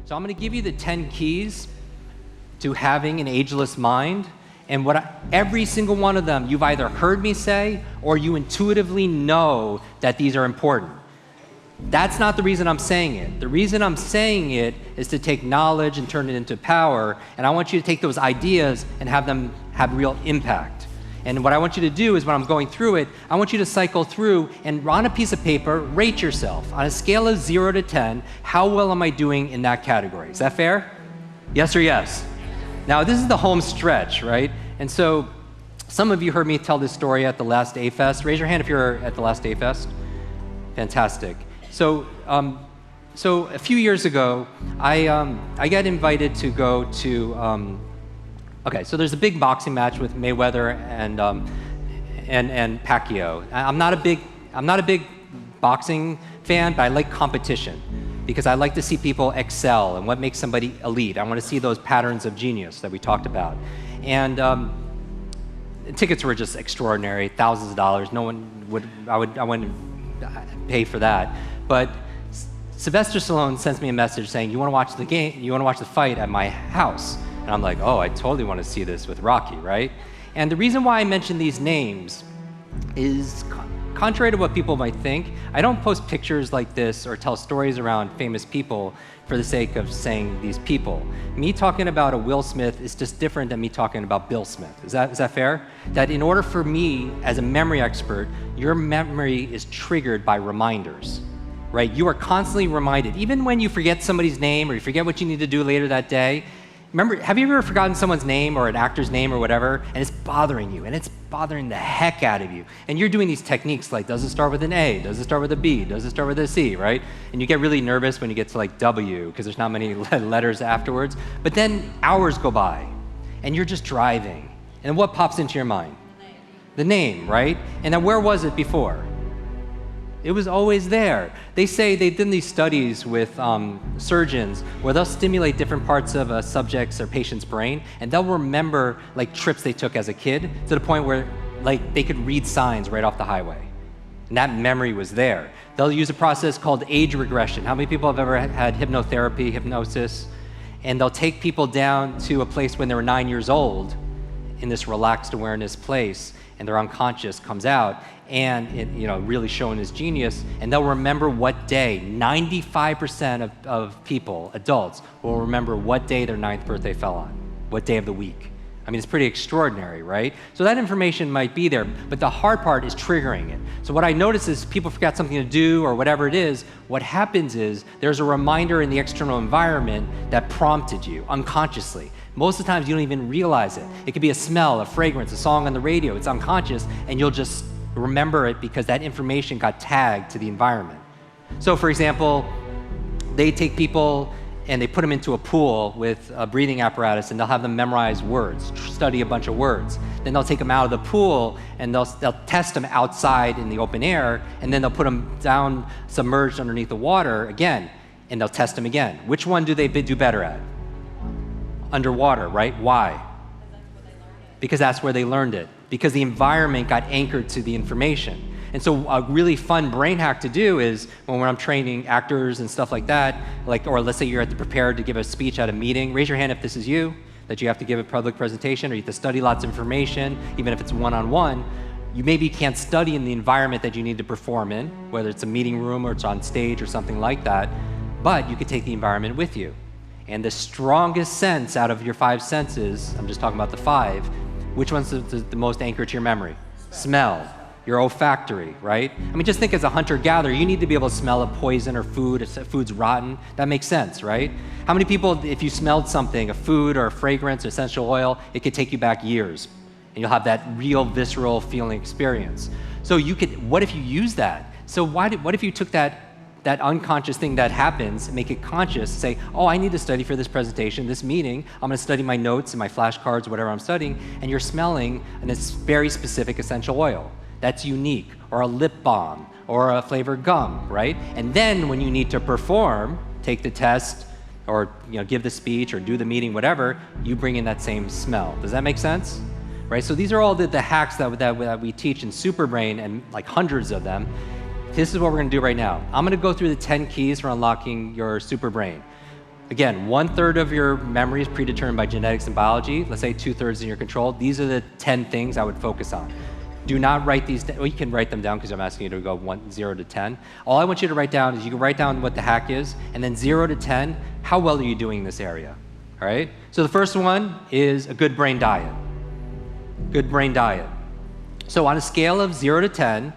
So I'm going to give you the 10 keys to having an ageless mind. And every single one of them, you've either heard me say or you intuitively know that these are important. That's not the reason I'm saying it. The reason I'm saying it is to take knowledge and turn it into power. And I want you to take those ideas and have them have real impact. And what I want you to do is when I'm going through it, I want you to cycle through and on a piece of paper, rate yourself. On a scale of 0 to 10, how well am I doing in that category? Is that fair? Yes or yes? Now, this is the home stretch, right? And so some of you heard me tell this story at the last A-Fest. Raise your hand if you're at the last A-Fest. Fantastic. So a few years ago, I got invited to go to, okay, so there's a big boxing match with Mayweather and Pacquiao. I'm not a big boxing fan, but I like competition because I like to see people excel and what makes somebody elite. I want to see those patterns of genius that we talked about. And tickets were just extraordinary, thousands of dollars. No one would, I wouldn't pay for that. But Sylvester Stallone sends me a message saying, you want to watch the game, you want to watch the fight at my house? And I'm like, oh, I totally want to see this with Rocky, right? And the reason why I mention these names is contrary to what people might think. I don't post pictures like this or tell stories around famous people for the sake of saying these people. Me talking about a Will Smith is just different than me talking about Bill Smith. Is that fair? That in order for me, as a memory expert, your memory is triggered by reminders, right? You are constantly reminded, even when you forget somebody's name or you forget what you need to do later that day. Remember, have you ever forgotten someone's name or an actor's name or whatever, and it's bothering you, and it's bothering the heck out of you, and you're doing these techniques like, does it start with an A? Does it start with a B? Does it start with a C, right? And you get really nervous when you get to like W, because there's not many letters afterwards. But then hours go by, and you're just driving, and what pops into your mind? The name, right? And then where was it before? It was always there. They say they've done these studies with surgeons where they'll stimulate different parts of a subject's or patient's brain, and they'll remember like trips they took as a kid to the point where like they could read signs right off the highway. And that memory was there. They'll use a process called age regression. How many people have ever had hypnotherapy, hypnosis? And they'll take people down to a place when they were 9 years old in this relaxed awareness place, and their unconscious comes out, and it, really showing his genius, and they'll remember what day. 95% of people, adults, will remember what day their 9th birthday fell on, what day of the week. I mean, it's pretty extraordinary, right? So that information might be there, but the hard part is triggering it. So what I notice is people forgot something to do or whatever it is, what happens is there's a reminder in the external environment that prompted you unconsciously. Most of the times you don't even realize it. It could be a smell, a fragrance, a song on the radio, it's unconscious, and you'll just remember it because that information got tagged to the environment. So for example, they take people and they put them into a pool with a breathing apparatus, and they'll have them memorize words, study a bunch of words. Then they'll take them out of the pool and they'll test them outside in the open air, and then they'll put them down submerged underneath the water again, and they'll test them again. Which one do they do better at? Underwater, right? Why? Because that's where they learned it. Because the environment got anchored to the information. And so a really fun brain hack to do is when I'm training actors and stuff like that, or let's say you're prepared to give a speech at a meeting, raise your hand if this is you, that you have to give a public presentation or you have to study lots of information, even if it's one-on-one. You maybe can't study in the environment that you need to perform in, whether it's a meeting room or it's on stage or something like that, but you could take the environment with you. And the strongest sense out of your 5 senses, I'm just talking about the 5, which one's the most anchored to your memory? Smell, your olfactory, right? I mean, just think as a hunter-gatherer, you need to be able to smell a poison or food, if food's rotten. That makes sense, right? How many people, if you smelled something, a food or a fragrance or essential oil, it could take you back years, and you'll have that real visceral feeling experience. So what if you use that? So what if you took that unconscious thing that happens, make it conscious, say, oh, I need to study for this presentation, this meeting, I'm gonna study my notes and my flashcards, whatever I'm studying, and you're smelling a very specific essential oil that's unique, or a lip balm, or a flavored gum, right? And then when you need to perform, take the test, or give the speech, or do the meeting, whatever, you bring in that same smell. Does that make sense? Right, so these are all the hacks that we teach in Superbrain, and like hundreds of them. This is what we're gonna do right now. I'm gonna go through the 10 keys for unlocking your super brain. Again, 1/3 of your memory is predetermined by genetics and biology. Let's say 2/3 in your control. These are the 10 things I would focus on. Do not write these down. Well, you can write them down because I'm asking you to go 0 to 10. All I want you to write down is you can write down what the hack is, and then 0 to 10, how well are you doing in this area? All right? So the first one is a good brain diet. Good brain diet. So on a scale of 0 to 10,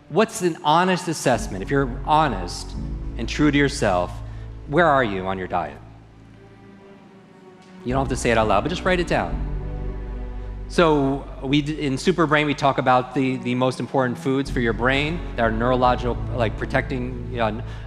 what's an honest assessment? If you're honest and true to yourself, where are you on your diet? You don't have to say it out loud, but just write it down. So in Super Brain, we talk about the most important foods for your brain that are neurological, like protecting,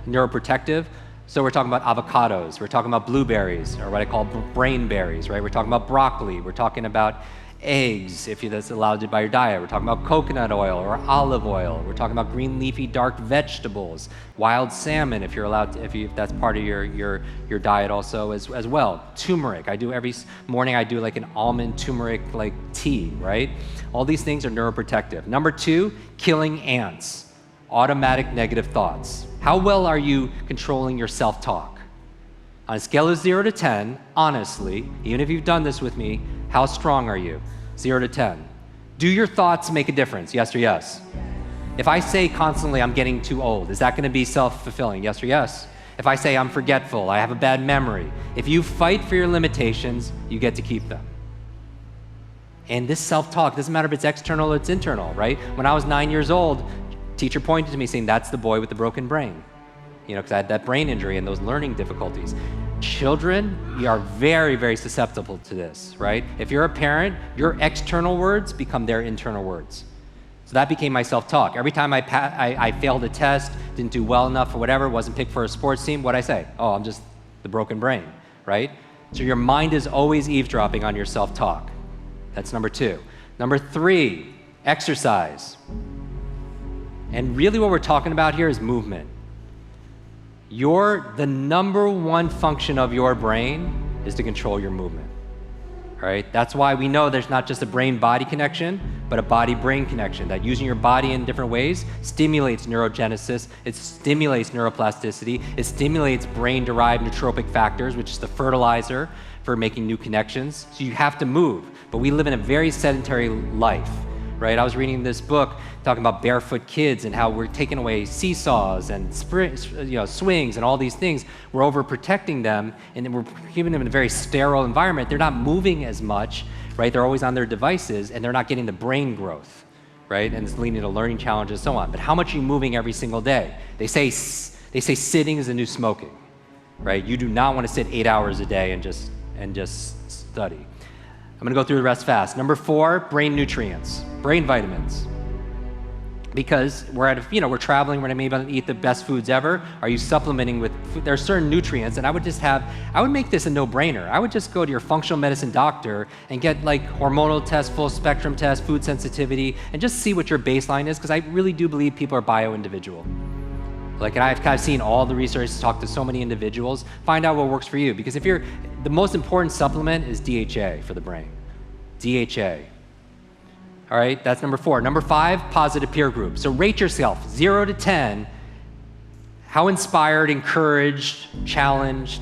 neuroprotective. So we're talking about avocados, we're talking about blueberries, or what I call brain berries, right? We're talking about broccoli, we're talking about eggs, if that's allowed by your diet. We're talking about coconut oil or olive oil. We're talking about green leafy dark vegetables, wild salmon, if you're allowed to, if that's part of your diet also as well. Turmeric. Every morning I do like an almond turmeric like tea, right? All these things are neuroprotective. Number 2, killing ants. Automatic negative thoughts. How well are you controlling your self-talk? On a scale of 0 to 10, honestly, even if you've done this with me, how strong are you? 0 to 10. Do your thoughts make a difference? Yes or yes? If I say constantly, I'm getting too old, is that going to be self-fulfilling? Yes or yes? If I say I'm forgetful, I have a bad memory, if you fight for your limitations, you get to keep them. And this self-talk, doesn't matter if it's external or it's internal, right? When I was 9 years old, teacher pointed to me saying, that's the boy with the broken brain. Because I had that brain injury and those learning difficulties. Children, you are very, very susceptible to this, right? If you're a parent, your external words become their internal words. So that became my self-talk. Every time I failed a test, didn't do well enough or whatever, wasn't picked for a sports team, what'd I say? Oh, I'm just the broken brain, right? So your mind is always eavesdropping on your self-talk. That's number 2. Number 3, exercise. And really what we're talking about here is movement. The number 1 function of your brain is to control your movement, right? That's why we know there's not just a brain-body connection, but a body-brain connection, that using your body in different ways stimulates neurogenesis, it stimulates neuroplasticity, it stimulates brain-derived nootropic factors, which is the fertilizer for making new connections. So you have to move, but we live in a very sedentary life, right? I was reading this book talking about barefoot kids and how we're taking away seesaws and swings and all these things. We're overprotecting them, and then we're keeping them in a very sterile environment. They're not moving as much, right? They're always on their devices, and they're not getting the brain growth, right? And it's leading to learning challenges and so on. But how much are you moving every single day? They say sitting is the new smoking, right? You do not want to sit 8 hours a day and just study. I'm going to go through the rest fast. Number 4, brain nutrients, brain vitamins. Because we're traveling, we're maybe going to eat the best foods ever. Are you supplementing with food? There are certain nutrients, and I would make this a no-brainer. I would just go to your functional medicine doctor and get like hormonal tests, full spectrum tests, food sensitivity, and just see what your baseline is, because I really do believe people are bio-individual. Like, and I've kind of seen all the research, talked to so many individuals, find out what works for you. Because the most important supplement is DHA for the brain. DHA. All right, that's number 4. Number 5, positive peer group. So rate yourself, 0 to 10. How inspired, encouraged, challenged,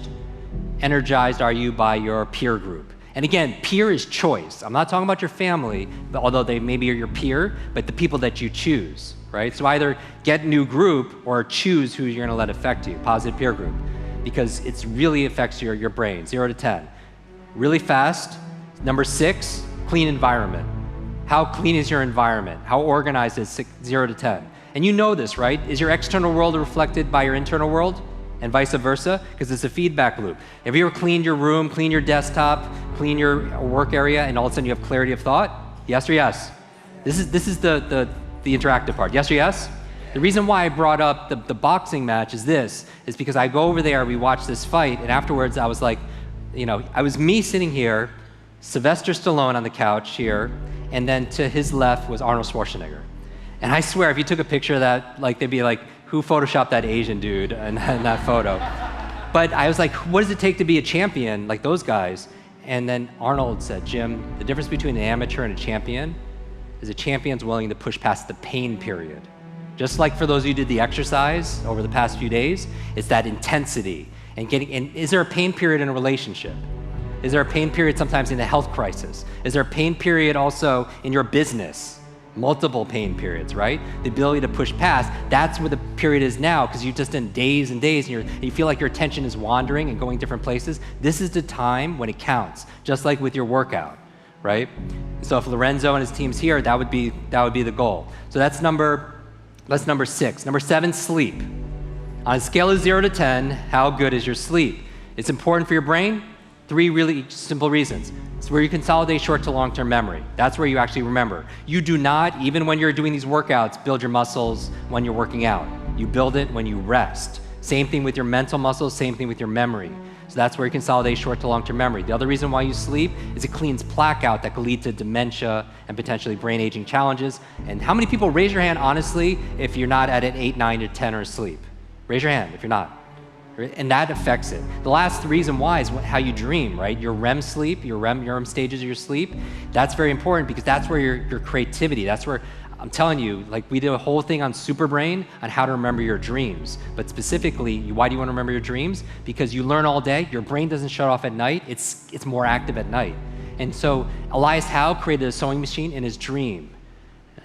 energized are you by your peer group? And again, peer is choice. I'm not talking about your family, although they maybe are your peer, but the people that you choose, right? So either get a new group or choose who you're gonna let affect you, positive peer group, because it really affects your brain, 0 to 10. Really fast, number 6, clean environment. How clean is your environment? How organized is 0 to 10? And you know this, right? Is your external world reflected by your internal world and vice versa? Because it's a feedback loop. Have you ever cleaned your room, cleaned your desktop, cleaned your work area, and all of a sudden you have clarity of thought? Yes or yes? This is the interactive part. Yes or yes? The reason why I brought up the boxing match is because I go over there, we watch this fight, and afterwards I was like, I was me sitting here, Sylvester Stallone on the couch here, and then to his left was Arnold Schwarzenegger. And I swear, if you took a picture of that, like they'd be like, who photoshopped that Asian dude in that photo? But I was like, what does it take to be a champion like those guys? And then Arnold said, Jim, the difference between an amateur and a champion is a champion's willing to push past the pain period. Just like for those of you who did the exercise over the past few days, it's that intensity. And is there a pain period in a relationship? Is there a pain period sometimes in a health crisis? Is there a pain period also in your business? Multiple pain periods, right? The ability to push past, that's where the period is now, because you've just done days and days, and you feel like your attention is wandering and going different places. This is the time when it counts, just like with your workout, right? So if Lorenzo and his team's here, that would be the goal. So that's number 6. Number 7, sleep. On a scale of 0 to 10, how good is your sleep? It's important for your brain. 3 really simple reasons. It's where you consolidate short to long-term memory. That's where you actually remember. You do not, even when you're doing these workouts, build your muscles when you're working out. You build it when you rest. Same thing with your mental muscles, same thing with your memory. So that's where you consolidate short to long-term memory. The other reason why you sleep is it cleans plaque out that could lead to dementia and potentially brain aging challenges. And how many people, raise your hand honestly, if you're not at an 8, 9, or 10 or sleep? Raise your hand if you're not. And that affects it. The last reason why is how you dream, right? Your REM sleep, your REM stages of your sleep, that's very important because that's where your creativity, that's where, I'm telling you, like we did a whole thing on Superbrain on how to remember your dreams. But specifically, why do you want to remember your dreams? Because you learn all day, your brain doesn't shut off at night, it's more active at night. And so Elias Howe created a sewing machine in his dream.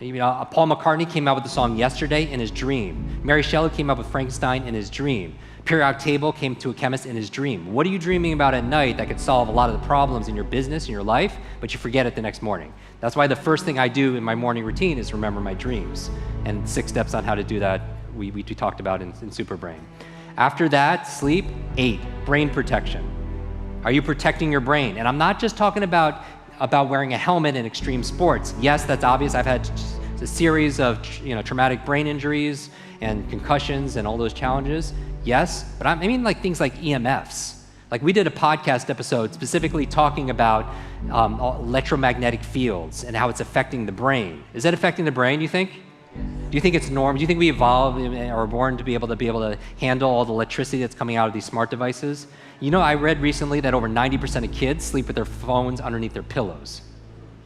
You know, Paul McCartney came out with the song Yesterday in his dream. Mary Shelley came up with Frankenstein in his dream. Periodic table came to a chemist in his dream. What are you dreaming about at night that could solve a lot of the problems in your business, in your life, but you forget it the next morning? That's why the first thing I do in my morning routine is remember my dreams. And 6 steps on how to do that we talked about in Superbrain. After that, sleep. 8, brain protection. Are you protecting your brain? And I'm not just talking about wearing a helmet in extreme sports. Yes, that's obvious. I've had a series of traumatic brain injuries and concussions and all those challenges. Yes, but I mean like things like EMFs. Like we did a podcast episode specifically talking about electromagnetic fields and how it's affecting the brain. Is that affecting the brain, you think? Do you think it's normal? Do you think we evolved or are born to be able to handle all the electricity that's coming out of these smart devices? You know, I read recently that over 90% of kids sleep with their phones underneath their pillows,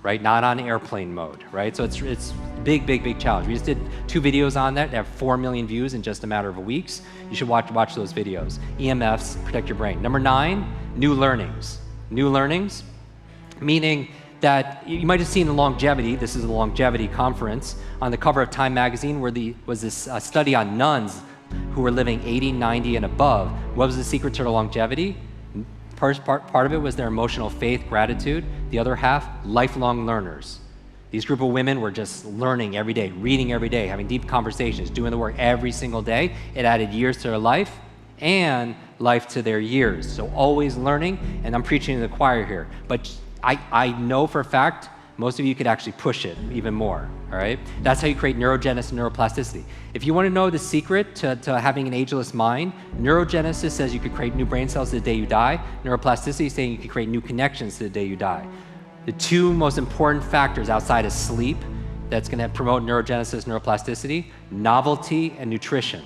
right? Not on airplane mode, right? So it's big challenge. We just did 2 videos on that. They have 4 million views in just a matter of weeks. You should watch those videos. EMFs, protect your brain. Number 9, new learnings. New learnings, meaning that you might have seen the longevity. This is a longevity conference on the cover of Time magazine where was this study on nuns who were living 80, 90, and above. What was the secret to their longevity? Part of it was their emotional faith, gratitude. The other half, lifelong learners. These group of women were just learning every day, reading every day, having deep conversations, doing the work every single day. It added years to their life and life to their years. So always learning, and I'm preaching to the choir here. But I know for a fact, most of you could actually push it even more, all right? That's how you create neurogenesis and neuroplasticity. If you want to know the secret to having an ageless mind, neurogenesis says you could create new brain cells the day you die. Neuroplasticity is saying you can create new connections to the day you die. The 2 most important factors outside of sleep that's going to promote neurogenesis, neuroplasticity, novelty and nutrition.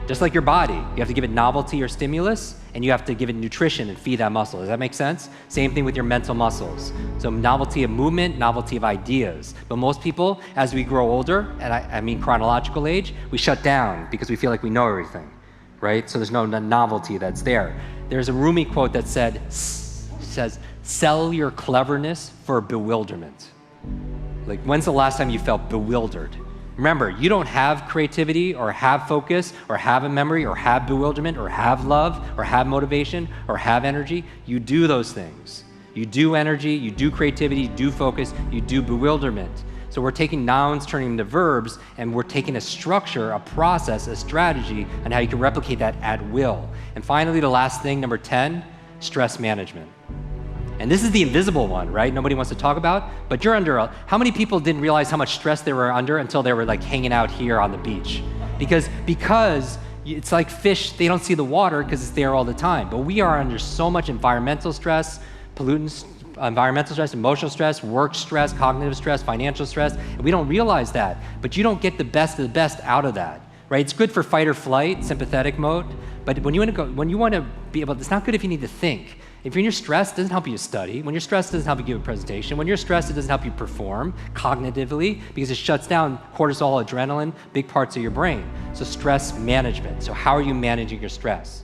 Just like your body, you have to give it novelty or stimulus, and you have to give it nutrition and feed that muscle. Does that make sense? Same thing with your mental muscles. So novelty of movement, novelty of ideas. But most people, as we grow older, and I mean chronological age, we shut down because we feel like we know everything, right? So there's no novelty that's there. There's a Rumi quote that says, sell your cleverness for bewilderment. Like, when's the last time you felt bewildered? Remember, you don't have creativity or have focus or have a memory or have bewilderment or have love or have motivation or have energy. You do those things. You do energy, you do creativity, you do focus, you do bewilderment. So we're taking nouns, turning them to verbs, and we're taking a structure, a process, a strategy on how you can replicate that at will. And finally, the last thing, number 10, stress management. And this is the invisible one, right? Nobody wants to talk about, but you're under, how many people didn't realize how much stress they were under until they were like hanging out here on the beach? Because it's like fish, they don't see the water because it's there all the time. But we are under so much environmental stress, pollutants, environmental stress, emotional stress, work stress, cognitive stress, financial stress, and we don't realize that. But you don't get the best of the best out of that, right? It's good for fight or flight, sympathetic mode, but when you want to be able, it's not good if you need to think. If you're stressed, it doesn't help you to study. When you're stressed, it doesn't help you give a presentation. When you're stressed, it doesn't help you perform cognitively because it shuts down cortisol, adrenaline, big parts of your brain. So stress management. So how are you managing your stress?